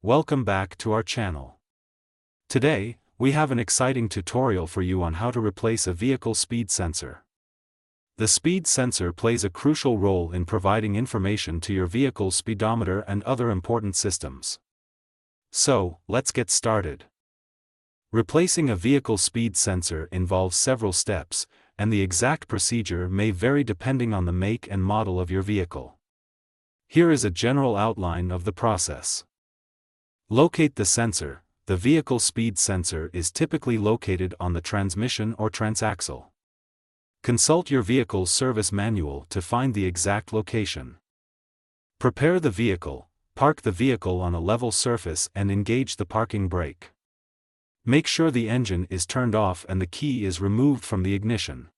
Welcome back to our channel. Today, we have an exciting tutorial for you on how to replace a vehicle speed sensor. The speed sensor plays a crucial role in providing information to your vehicle's speedometer and other important systems. So, let's get started. Replacing a vehicle speed sensor involves several steps, and the exact procedure may vary depending on the make and model of your vehicle. Here is a general outline of the process. Locate the sensor. The vehicle speed sensor is typically located on the transmission or transaxle. Consult your vehicle's service manual to find the exact location. Prepare the vehicle. Park the vehicle on a level surface and engage the parking brake. Make sure the engine is turned off and the key is removed from the ignition.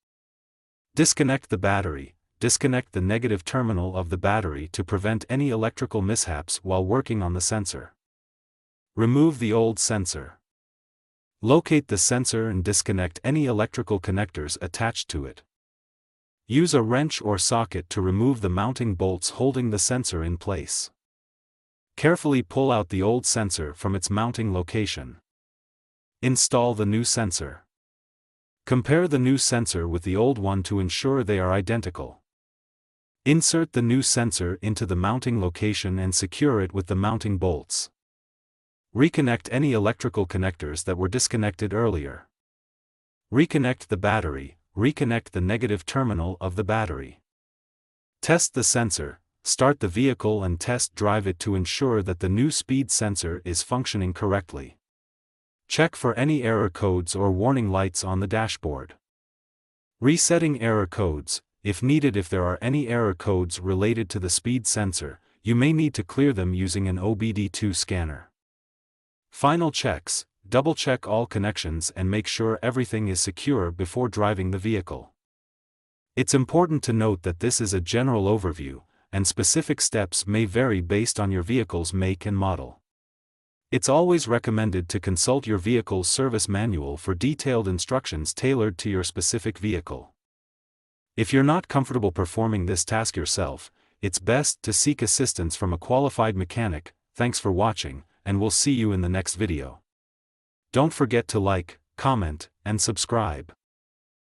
Disconnect the battery. Disconnect the negative terminal of the battery to prevent any electrical mishaps while working on the sensor. Remove the old sensor. Locate the sensor and disconnect any electrical connectors attached to it. Use a wrench or socket to remove the mounting bolts holding the sensor in place. Carefully pull out the old sensor from its mounting location. Install the new sensor. Compare the new sensor with the old one to ensure they are identical. Insert the new sensor into the mounting location and secure it with the mounting bolts. Reconnect any electrical connectors that were disconnected earlier. Reconnect the battery. Reconnect the negative terminal of the battery. Test the sensor. Start the vehicle and test drive it to ensure that the new speed sensor is functioning correctly. Check for any error codes or warning lights on the dashboard. Resetting error codes. If needed, if there are any error codes related to the speed sensor, you may need to clear them using an OBD2 scanner. Final checks. Double-check all connections and make sure everything is secure before driving the vehicle. It's important to note that this is a general overview, and specific steps may vary based on your vehicle's make and model. It's always recommended to consult your vehicle's service manual for detailed instructions tailored to your specific vehicle. If you're not comfortable performing this task yourself, it's best to seek assistance from a qualified mechanic. Thanks for watching, and we'll see you in the next video. Don't forget to like, comment, and subscribe.